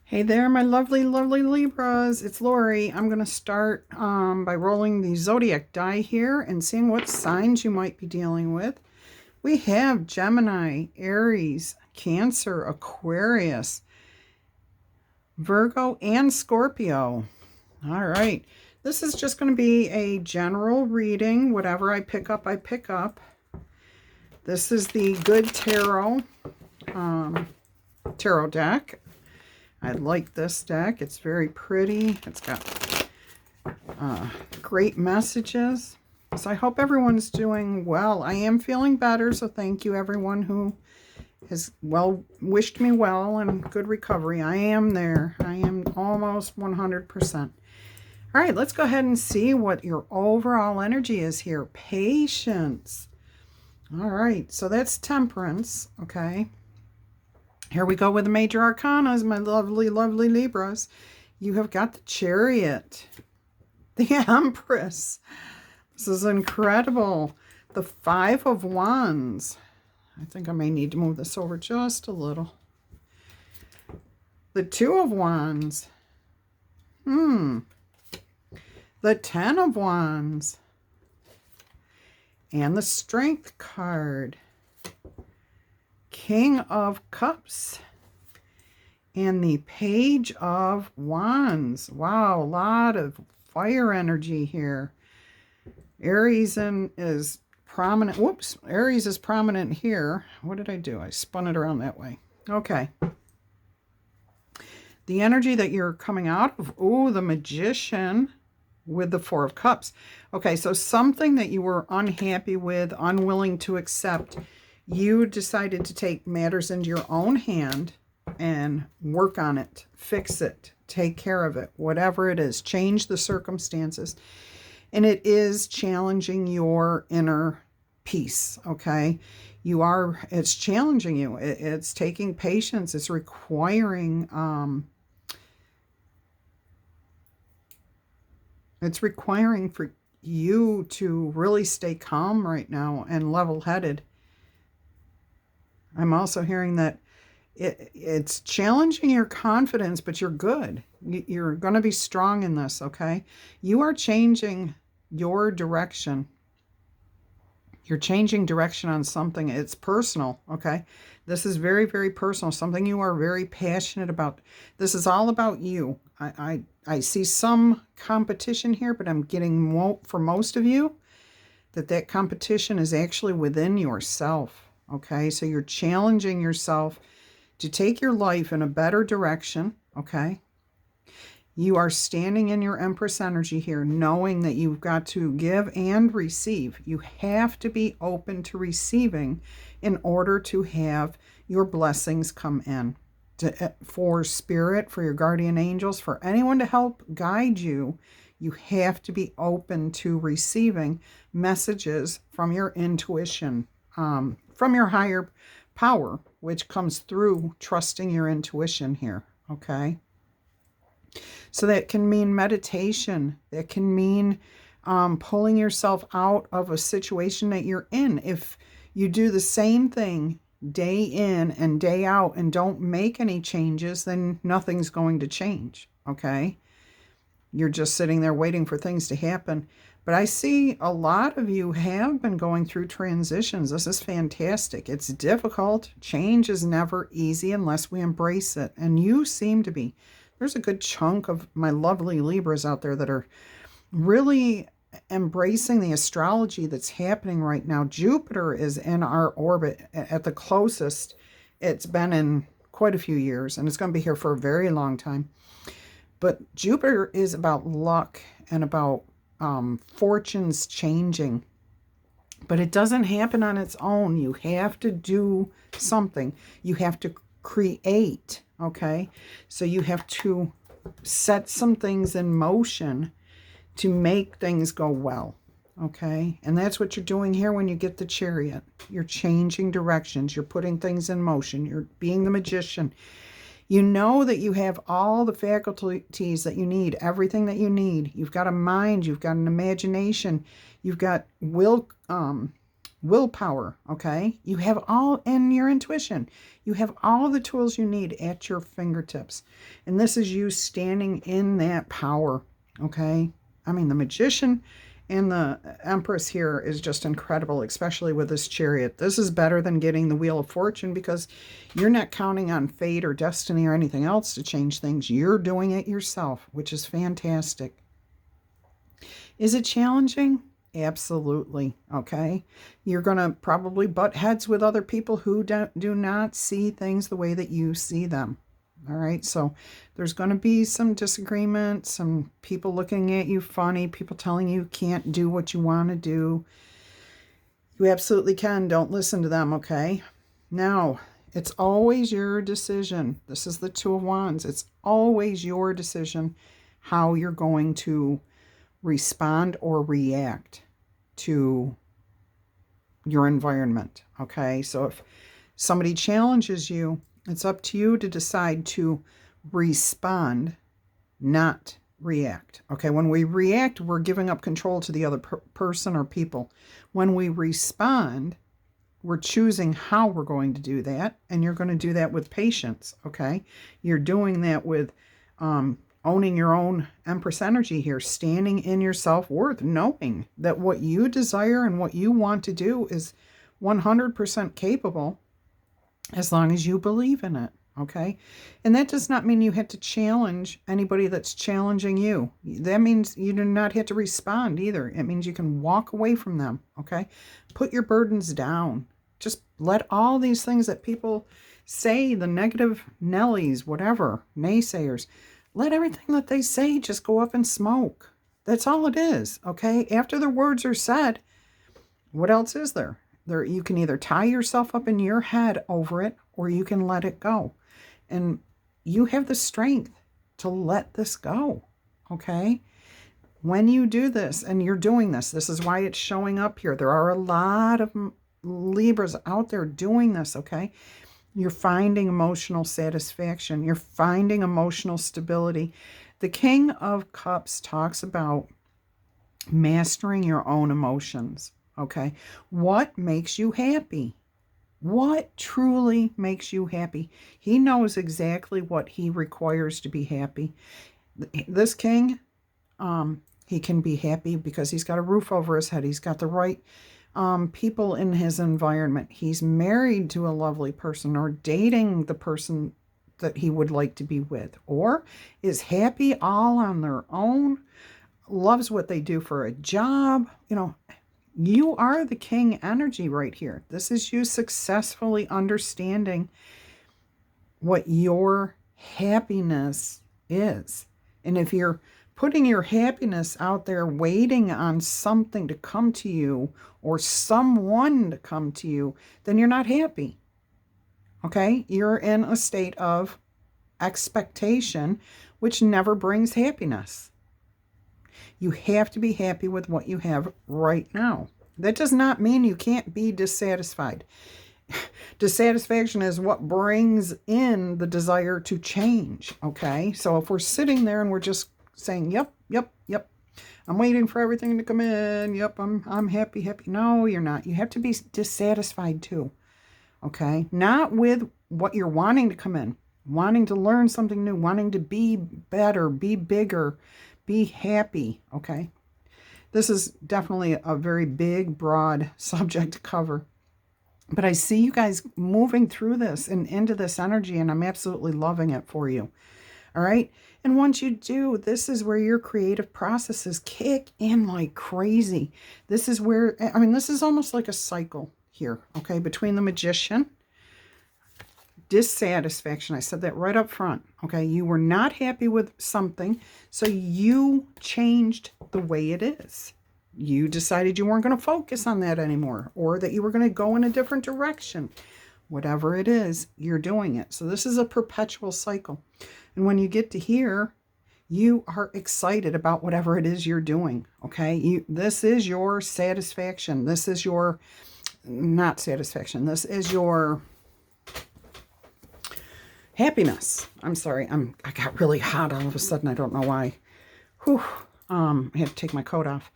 Hey there, my lovely, lovely Libras. It's Laurie. I'm going to start by rolling the zodiac die here and seeing what signs you might be dealing with. We have Gemini, Aries, Cancer, Aquarius, Virgo, and Scorpio. All right. This is just going to be a general reading. Whatever I pick up, I pick up. This is the Good Tarot tarot deck. I like this deck. It's very pretty. It's got great messages. So I hope everyone's doing well. I am feeling better, so thank you everyone who has wished me well and good recovery. I am there. I am almost 100%. All right, let's go ahead and see what your overall energy is here. Patience. All right, so that's Temperance, okay? Here we go with the major arcanas, my lovely, lovely Libras. You have got the Chariot, the Empress. This is incredible. The Five of Wands. I think I may need to move this over just a little. The Two of Wands. The Ten of Wands. And the Strength card. King of Cups and the Page of Wands. Wow, a lot of fire energy here. Aries is prominent. Whoops, Aries is prominent here. What did I do? I spun it around that way. Okay. The energy that you're coming out of, the Magician with the Four of Cups. Okay, so something that you were unhappy with, unwilling to accept, you decided to take matters into your own hand and work on it, fix it, take care of it, whatever it is, change the circumstances. And it is challenging your inner peace, okay? It's challenging you. It's taking patience. It's requiring, for you to really stay calm right now and level-headed. I'm also hearing that it's challenging your confidence, but you're good. You're going to be strong in this, okay? You are changing your direction. You're changing direction on something. It's personal, okay? This is very, very personal, something you are very passionate about. This is all about you. I see some competition here, but I'm getting for most of you that competition is actually within yourself. Okay, so you're challenging yourself to take your life in a better direction, okay? You are standing in your Empress energy here, knowing that you've got to give and receive. You have to be open to receiving in order to have your blessings come in. For spirit, for your guardian angels, for anyone to help guide you, you have to be open to receiving messages from your intuition, from your higher power, which comes through trusting your intuition here, okay? So that can mean meditation. That can mean pulling yourself out of a situation that you're in. If you do the same thing day in and day out and don't make any changes, then nothing's going to change, okay? You're just sitting there waiting for things to happen. But I see a lot of you have been going through transitions. This is fantastic. It's difficult. Change is never easy unless we embrace it. And you seem to be. There's a good chunk of my lovely Libras out there that are really embracing the astrology that's happening right now. Jupiter is in our orbit at the closest it's been in quite a few years, and it's going to be here for a very long time. But Jupiter is about luck and about fortunes changing. But it doesn't happen on its own. You have to do something. You have to create, okay? So you have to set some things in motion to make things go well, okay? And that's what you're doing here when you get the Chariot. You're changing directions. You're putting things in motion. You're being the magician. You know that you have all the faculties that you need, everything that you need. You've got a mind, you've got an imagination, you've got willpower, okay? You have all, and your intuition. You have all the tools you need at your fingertips. And this is you standing in that power, okay? I mean, the Magician and the Empress here is just incredible, especially with this Chariot. This is better than getting the Wheel of Fortune because you're not counting on fate or destiny or anything else to change things. You're doing it yourself, which is fantastic. Is it challenging? Absolutely. Okay. You're going to probably butt heads with other people who do not see things the way that you see them. All right. So there's going to be some disagreement, some people looking at you funny, people telling you can't do what you want to do. You absolutely can. Don't listen to them. Okay. Now, it's always your decision. This is the Two of Wands. It's always your decision how you're going to respond or react to your environment, okay? So if somebody challenges you, it's up to you to decide to respond, not react, okay? When we react, we're giving up control to the other person or people. When we respond, we're choosing how we're going to do that, and you're going to do that with patience, okay? You're doing that with owning your own Empress energy here, standing in your self-worth, knowing that what you desire and what you want to do is 100% capable as long as you believe in it, okay? And that does not mean you have to challenge anybody that's challenging you. That means you do not have to respond either. It means you can walk away from them, okay? Put your burdens down. Just let all these things that people say, the negative Nellies, whatever, naysayers, let everything that they say just go up in smoke. That's all it is, okay? After the words are said, what else is there? You can either tie yourself up in your head over it, or you can let it go. And you have the strength to let this go, okay? When you do this, and you're doing this, this is why it's showing up here. There are a lot of Libras out there doing this, okay? You're finding emotional satisfaction. You're finding emotional stability. The King of Cups talks about mastering your own emotions, okay? What makes you happy? What truly makes you happy? He knows exactly what he requires to be happy. This king, he can be happy because he's got a roof over his head. He's got the right people in his environment. He's married to a lovely person or dating the person that he would like to be with, or is happy all on their own, loves what they do for a job. You know, you are the king energy right here. This is you successfully understanding what your happiness is. And if you're putting your happiness out there waiting on something to come to you or someone to come to you, then you're not happy. Okay? You're in a state of expectation, which never brings happiness. You have to be happy with what you have right now. That does not mean you can't be dissatisfied. Dissatisfaction is what brings in the desire to change, okay? So if we're sitting there and we're just saying, yep, I'm waiting for everything to come in, yep, I'm happy. No, you're not. You have to be dissatisfied too, okay? Not with what you're wanting to come in, wanting to learn something new, wanting to be better, be bigger, be happy, okay? This is definitely a very big, broad subject to cover. But I see you guys moving through this and into this energy, and I'm absolutely loving it for you. All right? And once you do, this is where your creative processes kick in like crazy. This is where, I mean, this is almost like a cycle here, okay? Between the Magician, dissatisfaction. I said that right up front, okay? You were not happy with something, so you changed the way it is. You decided you weren't going to focus on that anymore, or that you were going to go in a different direction. Whatever it is, you're doing it. So this is a perpetual cycle. And when you get to here, you are excited about whatever it is you're doing, okay? This is your satisfaction. This is your, not satisfaction, this is your happiness. I'm sorry, I got really hot all of a sudden. I don't know why. Whew. I had to take my coat off.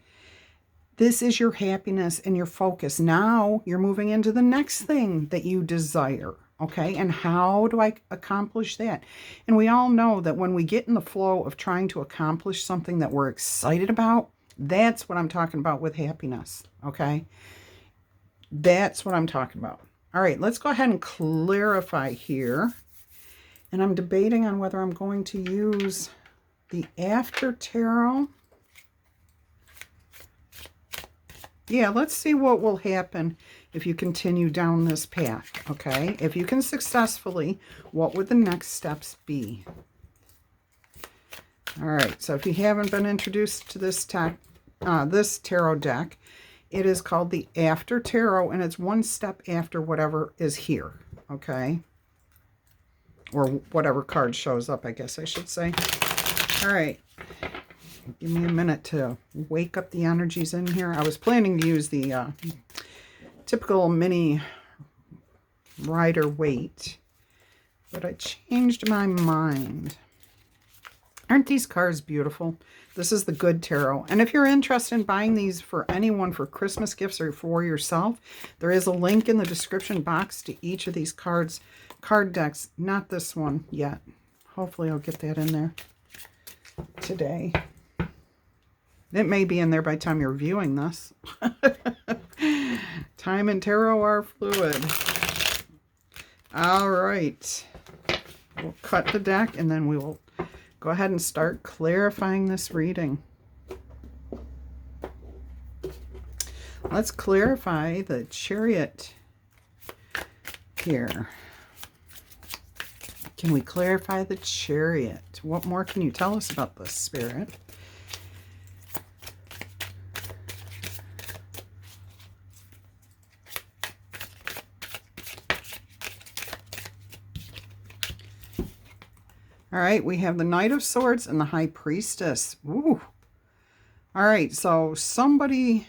This is your happiness and your focus. Now you're moving into the next thing that you desire. Okay, and how do I accomplish that? And we all know that when we get in the flow of trying to accomplish something that we're excited about, that's what I'm talking about with happiness. Okay, that's what I'm talking about. All right, let's go ahead and clarify here. And I'm debating on whether I'm going to use the After Tarot. Yeah, let's see what will happen if you continue down this path, okay? If you can successfully, what would the next steps be? All right, so if you haven't been introduced to this tarot deck, it is called the After Tarot, and it's one step after whatever is here, okay? Or whatever card shows up, I guess I should say. All right. Give me a minute to wake up the energies in here. I was planning to use the typical mini rider weight, but I changed my mind. Aren't these cards beautiful? This is the Good Tarot. And if you're interested in buying these for anyone for Christmas gifts or for yourself, there is a link in the description box to each of these card decks. Not this one yet. Hopefully I'll get that in there today. It may be in there by the time you're viewing this. Time and tarot are fluid. All right. We'll cut the deck and then we will go ahead and start clarifying this reading. Let's clarify the Chariot here. Can we clarify the Chariot? What more can you tell us about this, Spirit? All right, we have the Knight of Swords and the High Priestess. Ooh. All right, so somebody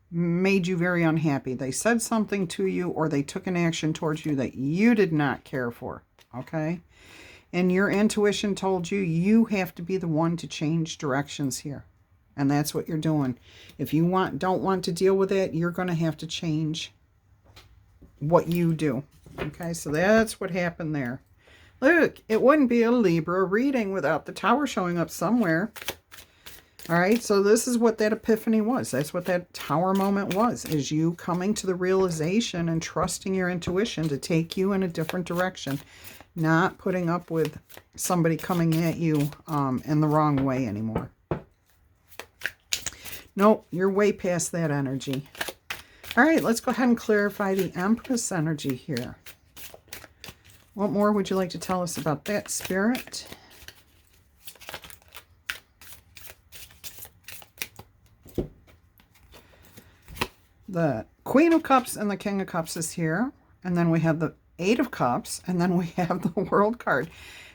made you very unhappy. They said something to you or they took an action towards you that you did not care for, okay? And your intuition told you you have to be the one to change directions here. And that's what you're doing. If you don't want to deal with it, you're going to have to change what you do. Okay, so that's what happened there. Look, it wouldn't be a Libra reading without the Tower showing up somewhere. All right, so this is what that epiphany was. That's what that Tower moment was, is you coming to the realization and trusting your intuition to take you in a different direction, not putting up with somebody coming at you in the wrong way anymore. Nope, you're way past that energy. All right, let's go ahead and clarify the Empress energy here. What more would you like to tell us about that, Spirit? The Queen of Cups and the King of Cups is here. And then we have the Eight of Cups. And then we have the World card.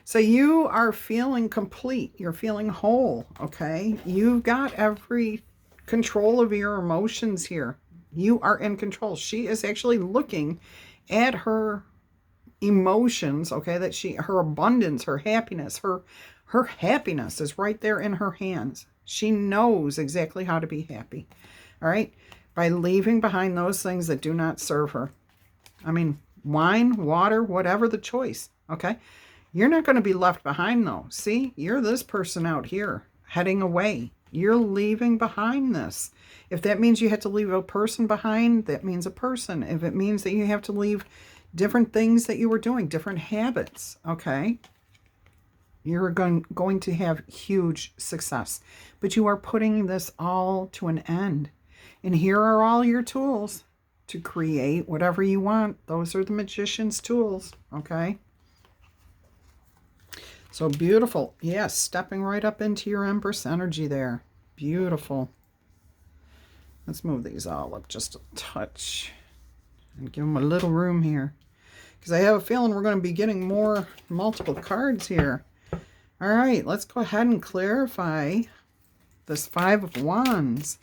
So you are feeling complete. You're feeling whole, okay? You've got every control of your emotions here. You are in control. She is actually looking at her emotions, okay, that her abundance, her happiness, her happiness is right there in her hands. She knows exactly how to be happy. All right, by leaving behind those things that do not serve her. I mean, wine, water, whatever the choice, okay? You're not going to be left behind though. See, you're this person out here heading away. You're leaving behind this. If that means you have to leave a person behind, that means a person. If it means that you have to leave different things that you were doing, different habits, okay? You're going to have huge success. But you are putting this all to an end. And here are all your tools to create whatever you want. Those are the magician's tools, okay? So beautiful. Yes, stepping right up into your Empress energy there. Beautiful. Let's move these all up just a touch and give them a little room here, because I have a feeling we're going to be getting more multiple cards here. All right, let's go ahead and clarify this Five of Wands.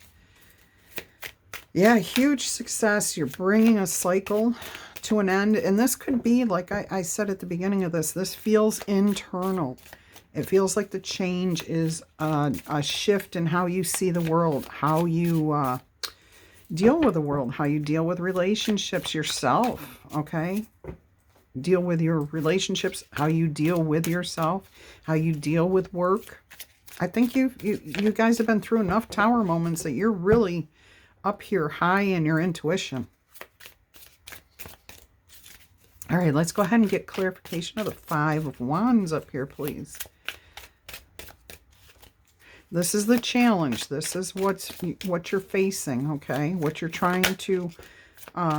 Yeah, huge success. You're bringing a cycle to an end. And this could be, like I said at the beginning of this feels internal. It feels like the change is a shift in how you see the world, how you deal with the world, how you deal with relationships yourself, okay? Deal with your relationships, how you deal with yourself, how you deal with work. I think you guys have been through enough tower moments that you're really up here high in your intuition. All right, let's go ahead and get clarification of the Five of Wands up here, please. This is the challenge. This is what you're facing, okay? What you're trying to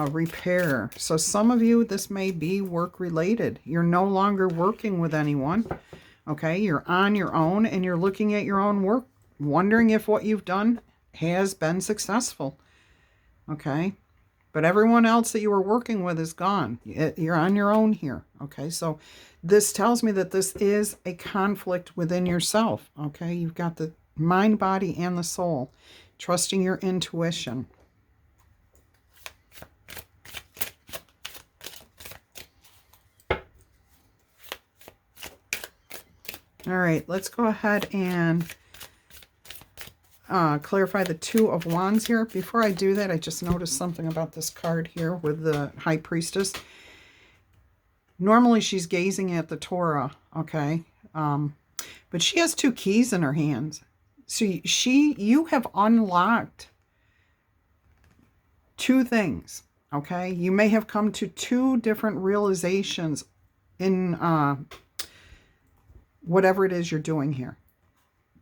repair. So some of you, this may be work related. You're no longer working with anyone, okay? You're on your own and you're looking at your own work, wondering if what you've done has been successful, okay? But everyone else that you were working with is gone. You're on your own here, okay? So this tells me that this is a conflict within yourself, okay? You've got the mind, body, and the soul. Trusting your intuition. All right, let's go ahead and clarify the Two of Wands here. Before I do that, I just noticed something about this card here with the High Priestess. Normally she's gazing at the Torah, okay? But she has two keys in her hands. So you have unlocked two things, okay? You may have come to two different realizations in whatever it is you're doing here.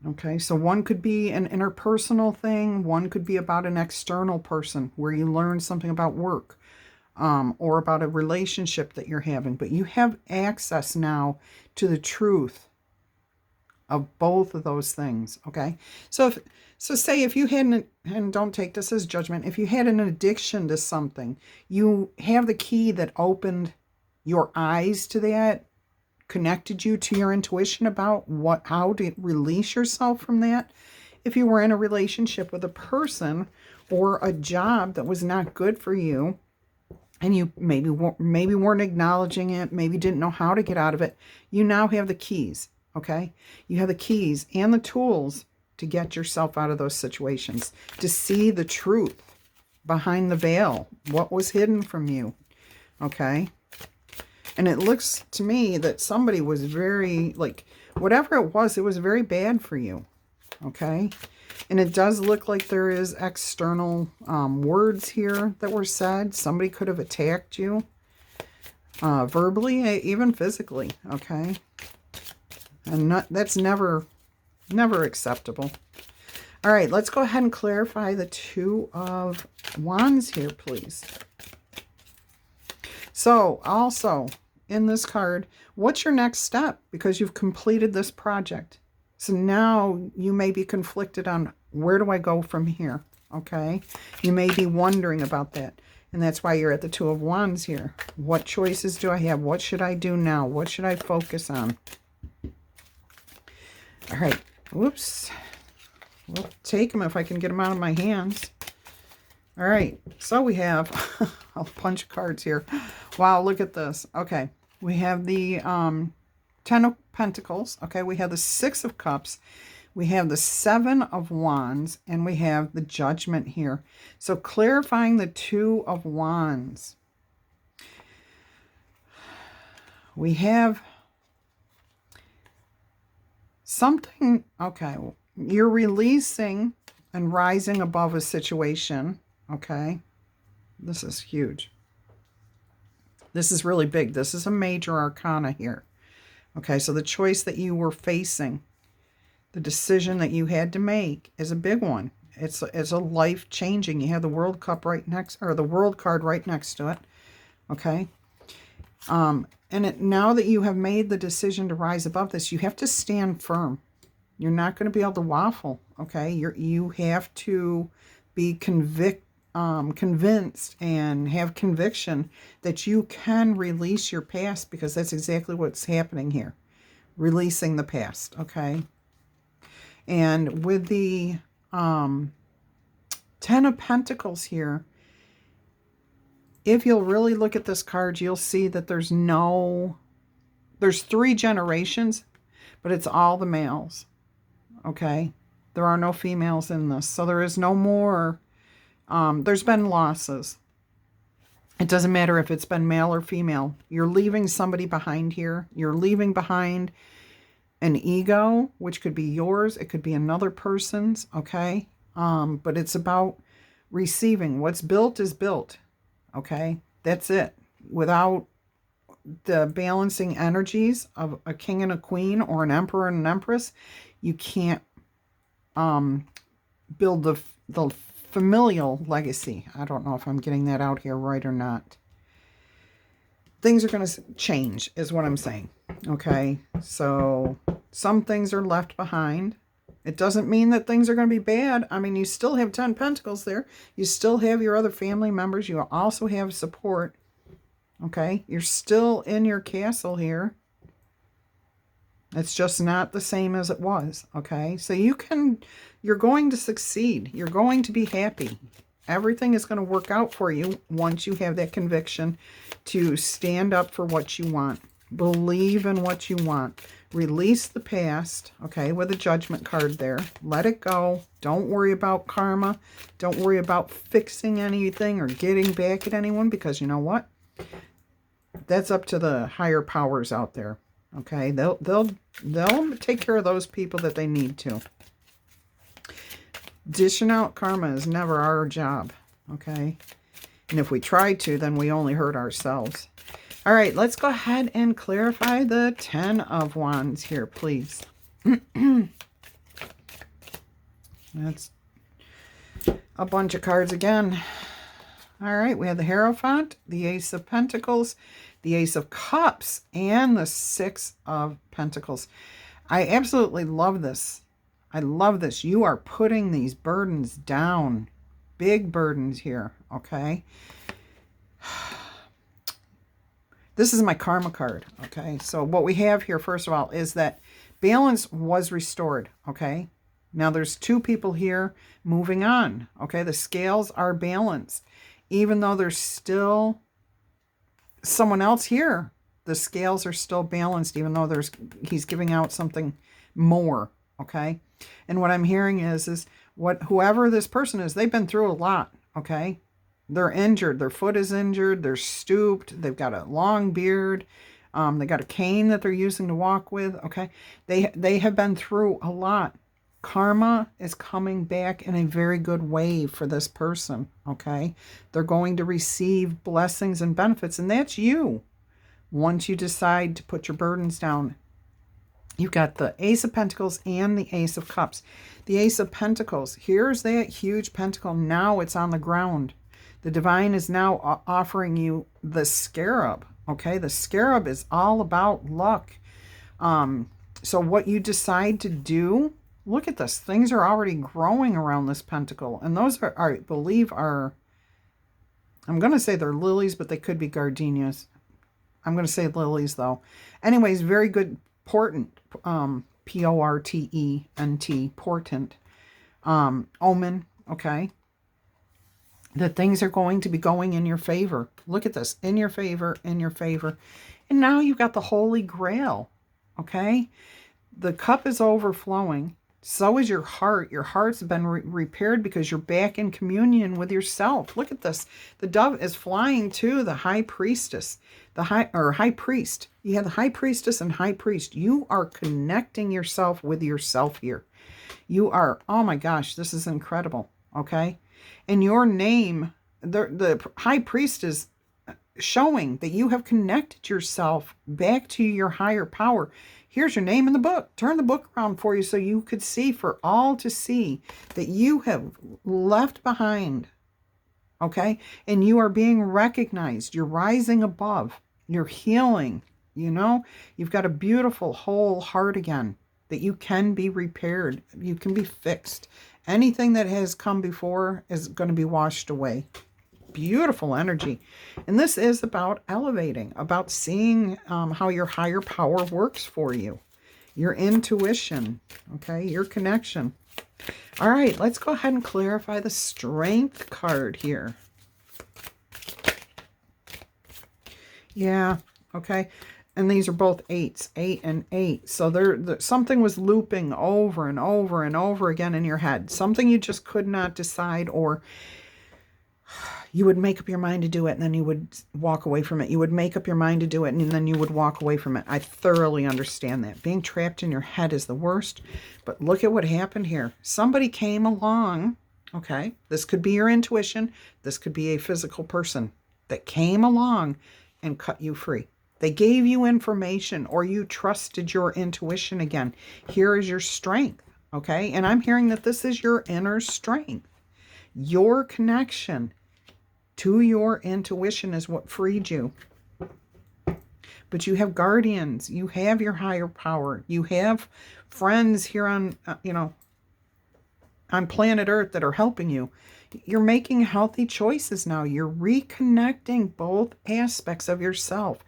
Okay, so one could be an interpersonal thing. One could be about an external person where you learn something about work or about a relationship that you're having. But you have access now to the truth of both of those things, okay? So say if you had, and don't take this as judgment, if you had an addiction to something, you have the key that opened your eyes to that, connected you to your intuition about how to release yourself from that. If you were in a relationship with a person or a job that was not good for you, and you maybe weren't acknowledging it, maybe didn't know how to get out of it, you now have the keys, okay? You have the keys and the tools to get yourself out of those situations, to see the truth behind the veil, what was hidden from you, okay? And it looks to me that somebody was very, like, whatever it was very bad for you, okay? And it does look like there is external words here that were said. Somebody could have attacked you verbally, even physically, okay? And that's never acceptable. All right, let's go ahead and clarify the Two of Wands here, please. So, also, in this card, what's your next step? Because you've completed this project. So now you may be conflicted on where do I go from here, okay? You may be wondering about that. And that's why you're at the Two of Wands here. What choices do I have? What should I do now? What should I focus on? All right. Whoops. We'll take them if I can get them out of my hands. All right. So we have a bunch of cards here. Wow, look at this. Okay. We have the Ten of Pentacles. Okay. We have the Six of Cups. We have the Seven of Wands. And we have the Judgment here. So clarifying the Two of Wands. We have something, okay, you're releasing and rising above a situation, okay? This is huge. This is really big. This is a major arcana here. Okay, so the choice that you were facing, the decision that you had to make is a big one. It's a life-changing. You have the World Cup right next, or the World card right next to it, okay? And now that you have made the decision to rise above this, you have to stand firm. You're not going to be able to waffle, okay? You have to be convinced and have conviction that you can release your past, because that's exactly what's happening here. Releasing the past, okay? And with the Ten of Pentacles here, if you'll really look at this card, you'll see that there's three generations, but it's all the males, okay? There are no females in this. So there is no more There's been losses. It doesn't matter if it's been male or female. You're leaving somebody behind here. You're leaving behind an ego, which could be yours. It could be another person's, okay? But it's about receiving. What's built is built, okay? That's it. Without the balancing energies of a king and a queen or an emperor and an empress, you can't build the familial legacy. I don't know if I'm getting that out here right or not. Things are going to change is what I'm saying. Okay. So some things are left behind. It doesn't mean that things are going to be bad. I mean, you still have 10 pentacles there. You still have your other family members. You also have support. Okay. You're still in your castle here. It's just not the same as it was, okay? So you're going to succeed. You're going to be happy. Everything is going to work out for you once you have that conviction to stand up for what you want. Believe in what you want. Release the past, okay, with a judgment card there. Let it go. Don't worry about karma. Don't worry about fixing anything or getting back at anyone, because you know what? That's up to the higher powers out there. Okay, they'll take care of those people that they need to. Dishing out karma is never our job, okay? And if we try to, then we only hurt ourselves. All right, let's go ahead and clarify the 10 of Wands here, please. That's a bunch of cards again. All right, we have the Hierophant, the Ace of Pentacles, the Ace of Cups, and the Six of Pentacles. I absolutely love this. I love this. You are putting these burdens down. Big burdens here, okay? This is my karma card, okay? So what we have here, first of all, is that balance was restored, okay? Now there's two people here moving on, okay? The scales are balanced. Even though there's still someone else here, the scales are still balanced, even though he's giving out something more, okay? And what I'm hearing is whoever this person is, they've been through a lot, okay? They're injured. Their foot is injured. They're stooped. They've got a long beard. They got a cane that they're using to walk with, okay? They have been through a lot. Karma is coming back in a very good way for this person, okay? They're going to receive blessings and benefits, and that's you. Once you decide to put your burdens down, you've got the Ace of Pentacles and the Ace of Cups. The Ace of Pentacles, here's that huge pentacle. Now it's on the ground. The divine is now offering you the scarab, okay? The scarab is all about luck. So what you decide to do, look at this. Things are already growing around this pentacle. And those are I believe, are, I'm going to say they're lilies, but they could be gardenias. I'm going to say lilies, though. Anyways, very good, portent, P-O-R-T-E-N-T, portent, omen, okay? That things are going to be going in your favor. Look at this, in your favor, in your favor. And now you've got the Holy Grail, okay? The cup is overflowing. So is your heart. Your heart's been repaired because you're back in communion with yourself. Look at this. The dove is flying to the high priestess, high priest. You have the high priestess and high priest. You are connecting yourself with yourself here. You are, oh my gosh, this is incredible, okay? And your name, the high priest is showing that you have connected yourself back to your higher power. Here's your name in the book. Turn the book around for you so you could see, for all to see, that you have left behind, okay? And you are being recognized. You're rising above. You're healing, you know? You've got a beautiful whole heart again, that you can be repaired. You can be fixed. Anything that has come before is going to be washed away. Beautiful energy. And this is about elevating, about seeing how your higher power works for you. Your intuition, okay? Your connection. All right, let's go ahead and clarify the Strength card here. Yeah, okay. And these are both 8s, 8 and 8. So something was looping over and over and over again in your head. Something you just could not decide, or you would make up your mind to do it and then you would walk away from it. You would make up your mind to do it and then you would walk away from it. I thoroughly understand that. Being trapped in your head is the worst. But look at what happened here. Somebody came along, okay? This could be your intuition. This could be a physical person that came along and cut you free. They gave you information or you trusted your intuition again. Here is your strength, okay? And I'm hearing that this is your inner strength. Your connection to your intuition is what freed you. But you have guardians. You have your higher power. You have friends here on, on planet Earth that are helping you. You're making healthy choices now. You're reconnecting both aspects of yourself.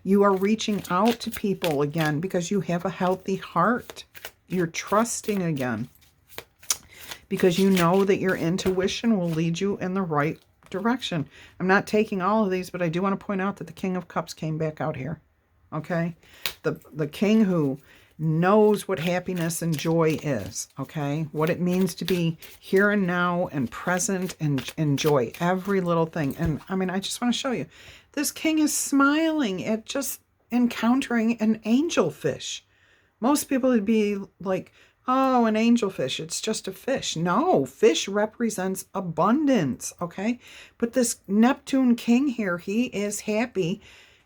You are reaching out to people again because you have a healthy heart. You're trusting again because you know that your intuition will lead you in the right direction. I'm not taking all of these, but I do want to point out that the King of Cups came back out here. Okay? The king who knows what happiness and joy is. Okay? What it means to be here and now and present and enjoy every little thing. And I mean, I just want to show you. This king is smiling at just encountering an angelfish. Most people would be like, oh, an angelfish, it's just a fish. No, fish represents abundance, okay? But this Neptune king here, he is happy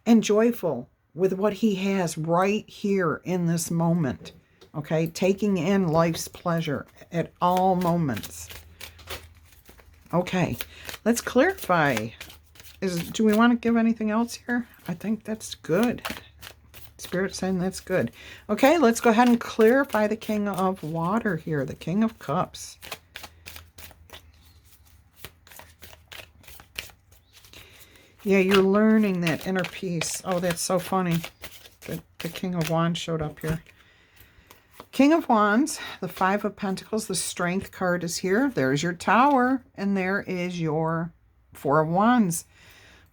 and joyful with what he has right here in this moment, okay? Taking in life's pleasure at all moments. Okay, let's clarify. Do we want to give anything else here? I think that's good. Spirit saying that's good. Okay, let's go ahead and clarify the King of Water here, the King of Cups. Yeah, you're learning that inner peace. Oh, that's so funny. The King of Wands showed up here. King of Wands, the Five of Pentacles, the Strength card is here. There's your Tower, and there is your Four of Wands.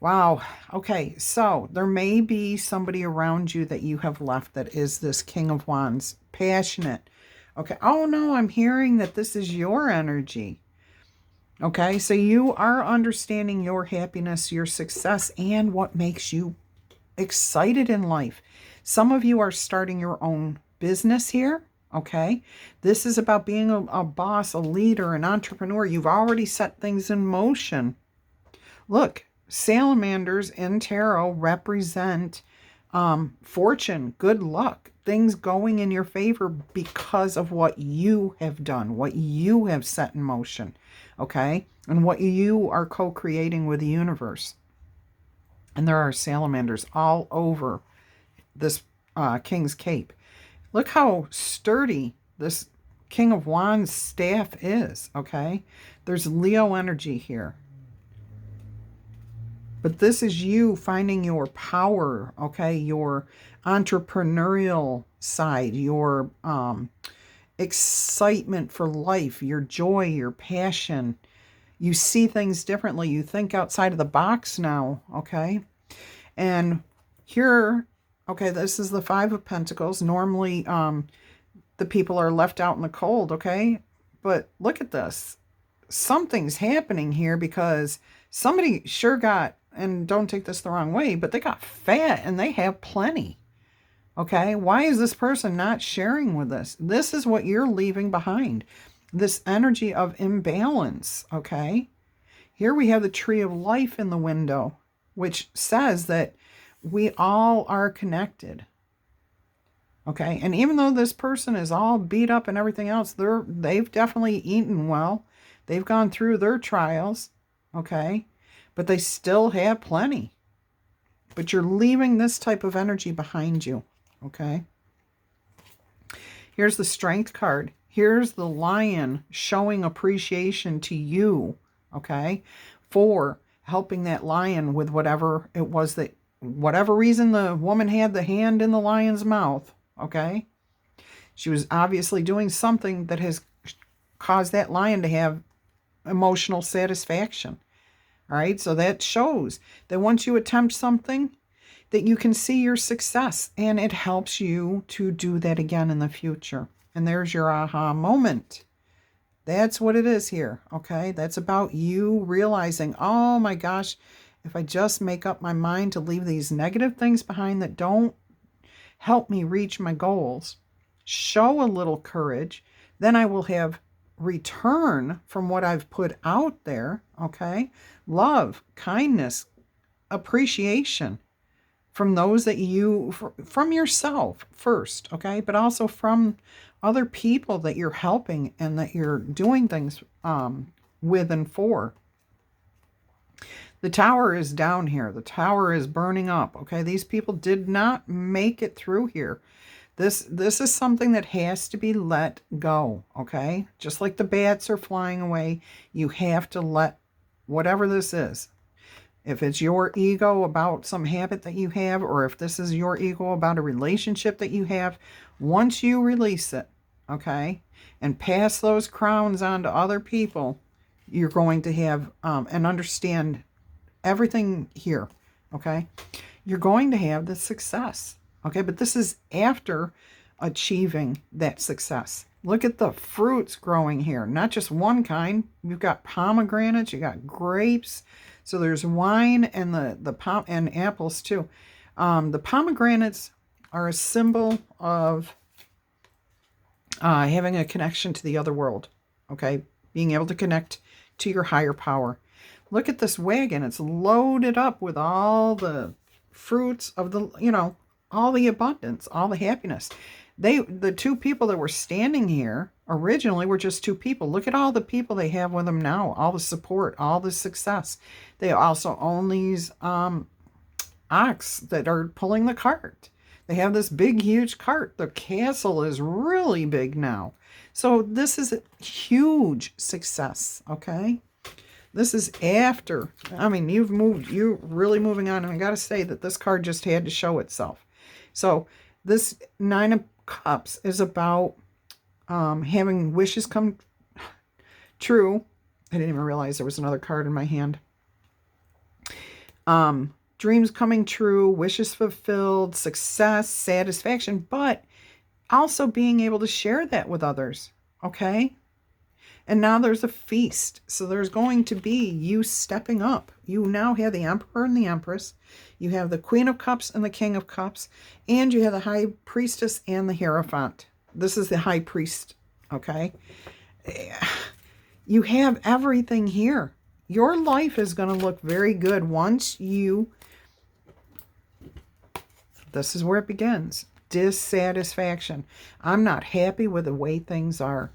Wow. Okay, so there may be somebody around you that you have left that is this King of Wands, passionate. Okay. Oh, no, I'm hearing that this is your energy. Okay, so you are understanding your happiness, your success, and what makes you excited in life. Some of you are starting your own business here. Okay, this is about being a boss, a leader, an entrepreneur. You've already set things in motion. Look. Salamanders in tarot represent fortune, good luck, things going in your favor because of what you have done, what you have set in motion, okay? And what you are co-creating with the universe. And there are salamanders all over this King's Cape. Look how sturdy this King of Wands staff is, okay? There's Leo energy here. But this is you finding your power, okay? Your entrepreneurial side, your excitement for life, your joy, your passion. You see things differently. You think outside of the box now, okay? And here, okay, this is the Five of Pentacles. Normally, the people are left out in the cold, okay? But look at this. Something's happening here because somebody sure got, and don't take this the wrong way, but they got fat and they have plenty. Okay, why is this person not sharing with us? This is what you're leaving behind. This energy of imbalance, okay? Here we have the Tree of Life in the window, which says that we all are connected. Okay, and even though this person is all beat up and everything else, they've definitely eaten well. They've gone through their trials, okay? But they still have plenty. But you're leaving this type of energy behind you, okay? Here's the Strength card. Here's the Lion showing appreciation to you, okay, for helping that lion with whatever it was that, whatever reason the woman had the hand in the lion's mouth, okay? She was obviously doing something that has caused that lion to have emotional satisfaction. All right, so that shows that once you attempt something, that you can see your success, and it helps you to do that again in the future. And there's your aha moment. That's what it is here, okay? That's about you realizing, oh my gosh, if I just make up my mind to leave these negative things behind that don't help me reach my goals, show a little courage, then I will have return from what I've put out there, okay? Love, kindness, appreciation from those that you, from yourself first, okay? But also from other people that you're helping and that you're doing things with and for. The tower is down here. The tower is burning up, okay? These people did not make it through here. This is something that has to be let go, okay? Just like the bats are flying away, you have to let whatever this is. If it's your ego about some habit that you have, or if this is your ego about a relationship that you have, once you release it, okay, and pass those crowns on to other people, you're going to have and understand everything here, okay? You're going to have the success, okay? But this is after achieving that success. Look at the fruits growing here. Not just one kind. You've got pomegranates, you got grapes. So there's wine and and apples too. The pomegranates are a symbol of having a connection to the other world, okay? Being able to connect to your higher power. Look at this wagon. It's loaded up with all the fruits of the, all the abundance, all the happiness. The two people that were standing here originally were just two people. Look at all the people they have with them now, all the support, all the success. They also own these ox that are pulling the cart. They have this big, huge cart. The castle is really big now. So this is a huge success, okay? This is after, you're really moving on. And I got to say that this card just had to show itself. So this Nine of Cups is about having wishes come true. I didn't even realize there was another card in my hand. Dreams coming true, wishes fulfilled, success, satisfaction, but also being able to share that with others, okay? And now there's a feast. So there's going to be you stepping up. You now have the Emperor and the Empress. You have the Queen of Cups and the King of Cups. And you have the High Priestess and the Hierophant. This is the High Priest, okay? You have everything here. Your life is going to look very good once you... This is where it begins. Dissatisfaction. I'm not happy with the way things are.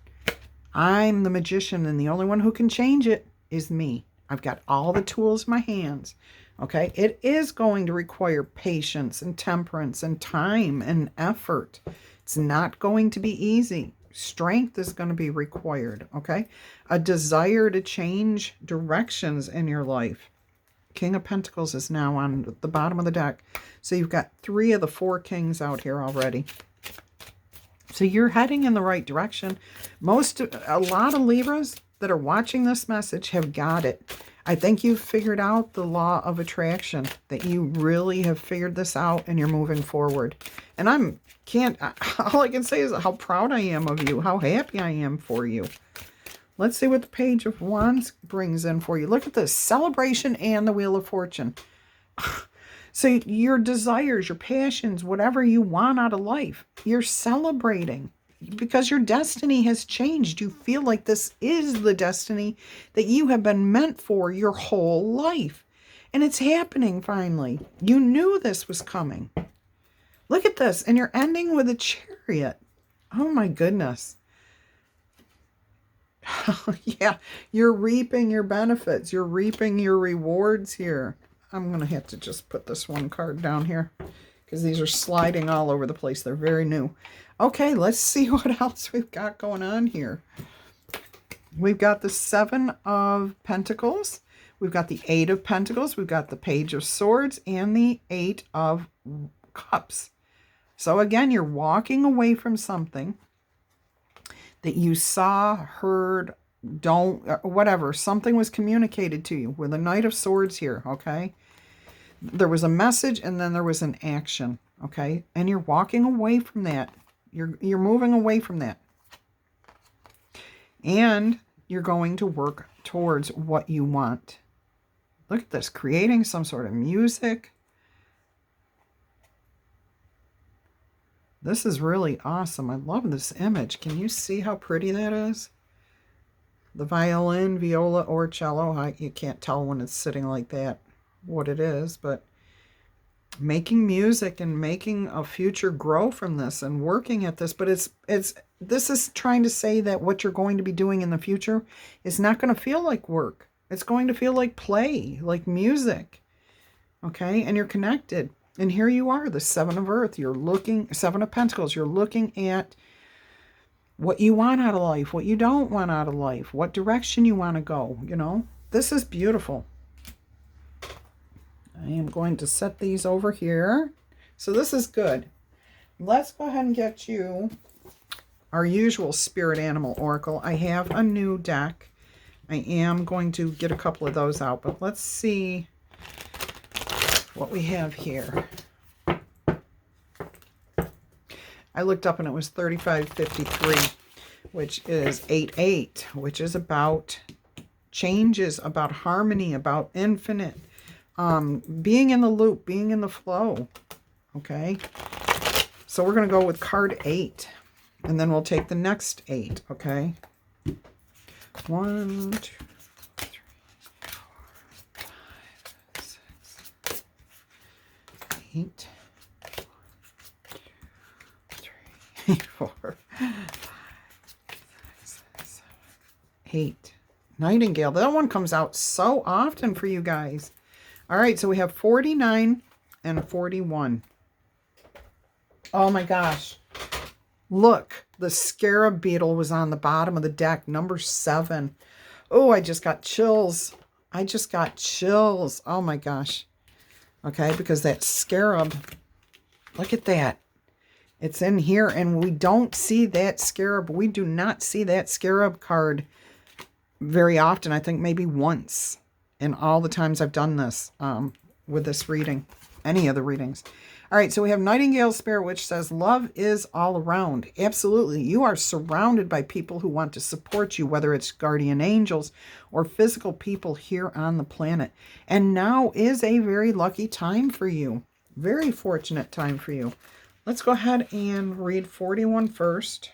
I'm the magician, and the only one who can change it is me. I've got all the tools in my hands. Okay? It is going to require patience and temperance and time and effort. It's not going to be easy. Strength is going to be required. Okay? A desire to change directions in your life. King of Pentacles is now on the bottom of the deck. So you've got 3 of the 4 kings out here already. So you're heading in the right direction. A lot of Libras that are watching this message have got it. I think you've figured out the law of attraction, that you really have figured this out and you're moving forward. And all I can say is how proud I am of you, how happy I am for you. Let's see what the Page of Wands brings in for you. Look at this, celebration and the Wheel of Fortune. So your desires, your passions, whatever you want out of life, you're celebrating because your destiny has changed. You feel like this is the destiny that you have been meant for your whole life. And it's happening finally. You knew this was coming. Look at this. And you're ending with a Chariot. Oh my goodness. Yeah, you're reaping your benefits. You're reaping your rewards here. I'm going to have to just put this one card down here because these are sliding all over the place. They're very new. Okay, let's see what else we've got going on here. We've got the 7 of Pentacles. We've got the 8 of Pentacles. We've got the Page of Swords and the 8 of Cups. So again, you're walking away from something that you saw, heard, whatever. Something was communicated to you with the Knight of Swords here, okay? There was a message and then there was an action, okay? And you're walking away from that. You're moving away from that. And you're going to work towards what you want. Look at this, creating some sort of music. This is really awesome. I love this image. Can you see how pretty that is? The violin, viola, or cello. You can't tell when it's sitting like that what it is, but making music and making a future grow from this and working at this. But this is trying to say that what you're going to be doing in the future is not going to feel like work. It's going to feel like play, like music. Okay? And you're connected. And here you are, the Seven of Earth. You're looking, Seven of Pentacles. You're looking at what you want out of life, what you don't want out of life, what direction you want to go, you know. This is beautiful. I am going to set these over here. So this is good. Let's go ahead and get you our usual Spirit Animal Oracle. I have a new deck. I am going to get a couple of those out, but let's see what we have here. I looked up and it was 3553, which is 8-8, which is about changes, about harmony, about infinite, being in the loop, being in the flow. Okay, so we're going to go with card 8, and then we'll take the next 8. Okay, 1, 2, 3, 4, 5, 6, 8. 4, 5, 6, 7, 8. Nightingale. That one comes out so often for you guys. All right, so we have 49 and 41. Oh my gosh. Look, the scarab beetle was on the bottom of the deck, number 7. Oh, I just got chills. I just got chills. Oh my gosh. Okay, because that scarab, look at that. It's in here, and we don't see that scarab. We do not see that scarab card very often. I think maybe once in all the times I've done this with this reading, any of the readings. All right, so we have Nightingale Spirit, which says love is all around. Absolutely. You are surrounded by people who want to support you, whether it's guardian angels or physical people here on the planet. And now is a very lucky time for you. Very fortunate time for you. Let's go ahead and read 41 first,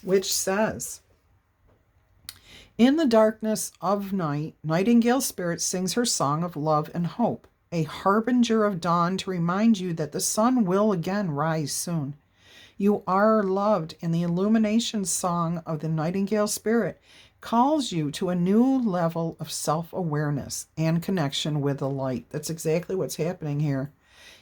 which says, in the darkness of night, Nightingale Spirit sings her song of love and hope, a harbinger of dawn to remind you that the sun will again rise soon. You are loved, and the illumination song of the Nightingale Spirit calls you to a new level of self-awareness and connection with the light. That's exactly what's happening here.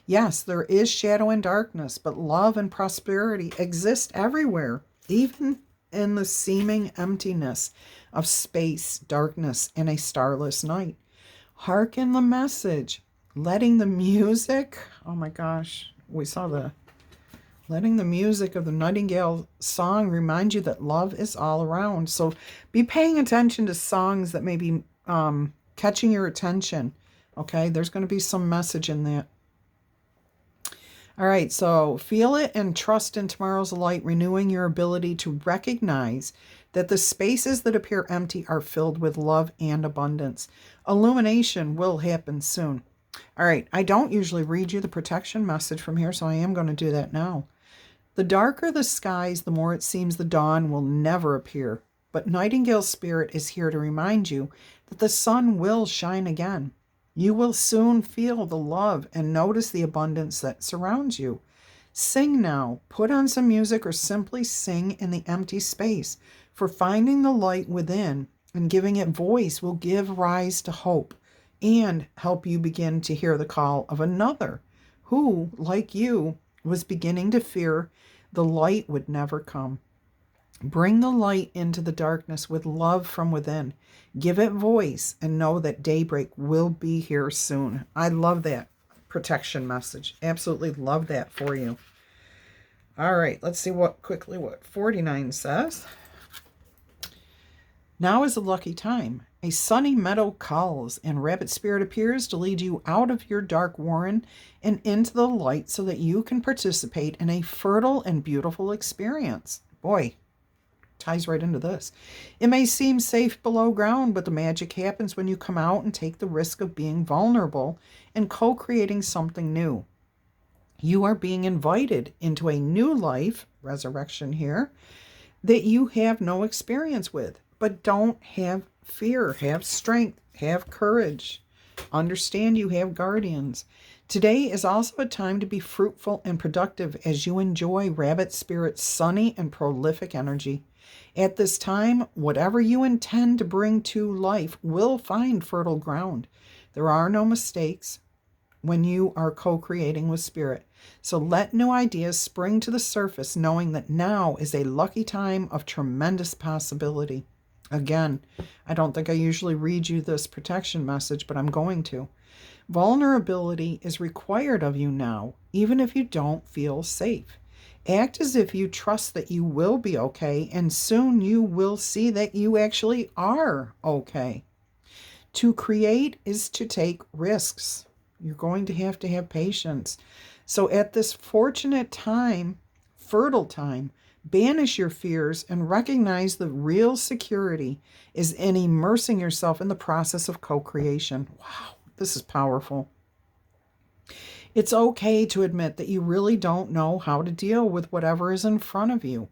Yes, there is shadow and darkness, but love and prosperity exist everywhere, even in the seeming emptiness of space, darkness, and a starless night. Hearken the message, letting the music, oh my gosh, we saw letting the music of the Nightingale song remind you that love is all around. So be paying attention to songs that may be catching your attention, okay? There's going to be some message in that. All right, so feel it and trust in tomorrow's light, renewing your ability to recognize that the spaces that appear empty are filled with love and abundance. Illumination will happen soon. All right, I don't usually read you the protection message from here, so I am going to do that now. The darker the skies, the more it seems the dawn will never appear. But Nightingale Spirit is here to remind you that the sun will shine again. You will soon feel the love and notice the abundance that surrounds you. Sing now, put on some music, or simply sing in the empty space, for finding the light within and giving it voice will give rise to hope and help you begin to hear the call of another who, like you, was beginning to fear the light would never come. Bring the light into the darkness with love from within. Give it voice and know that daybreak will be here soon. I love that protection message. Absolutely love that for you. All right, let's see what 49 says. Now is a lucky time. A sunny meadow calls, and Rabbit Spirit appears to lead you out of your dark warren and into the light so that you can participate in a fertile and beautiful experience. Boy, ties right into this. It may seem safe below ground, but the magic happens when you come out and take the risk of being vulnerable and co-creating something new. You are being invited into a new life, resurrection here, that you have no experience with. But don't have fear, have strength, have courage. Understand you have guardians. Today is also a time to be fruitful and productive as you enjoy Rabbit Spirit's sunny and prolific energy. At this time, whatever you intend to bring to life will find fertile ground. There are no mistakes when you are co-creating with Spirit. So let new ideas spring to the surface, knowing that now is a lucky time of tremendous possibility. Again, I don't think I usually read you this protection message, but I'm going to. Vulnerability is required of you now, even if you don't feel safe. Act as if you trust that you will be okay, and soon you will see that you actually are okay. To create is to take risks. You're going to have patience. So at this fortunate time, fertile time, banish your fears and recognize the real security is in immersing yourself in the process of co-creation. Wow, this is powerful. It's okay to admit that you really don't know how to deal with whatever is in front of you.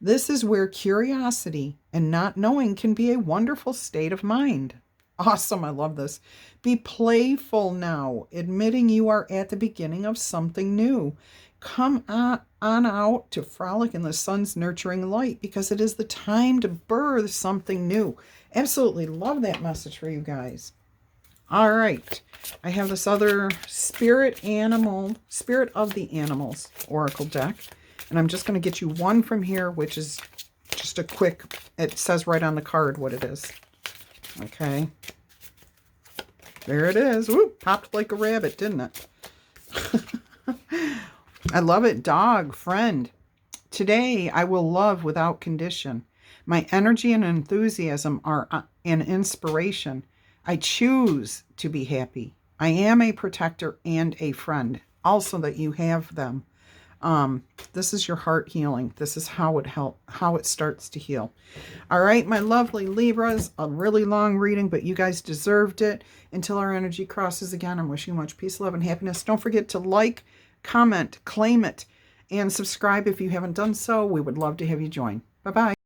This is where curiosity and not knowing can be a wonderful state of mind. Awesome, I love this. Be playful now, admitting you are at the beginning of something new. Come on out to frolic in the sun's nurturing light, because it is the time to birth something new. Absolutely love that message for you guys. All right, I have this other Spirit of the Animals Oracle deck, and I'm just going to get you one from here, which is just a quick, it says right on the card what it is. Okay, there it is. Woo, popped like a rabbit, didn't it? I love it. Dog, friend. Today I will love without condition. My energy and enthusiasm are an inspiration. I choose to be happy. I am a protector and a friend. Also that you have them. This is your heart healing. This is how it starts to heal. All right, my lovely Libras, a really long reading, but you guys deserved it. Until our energy crosses again, I'm wishing you much peace, love, and happiness. Don't forget to like, comment, claim it, and subscribe if you haven't done so. We would love to have you join. Bye-bye.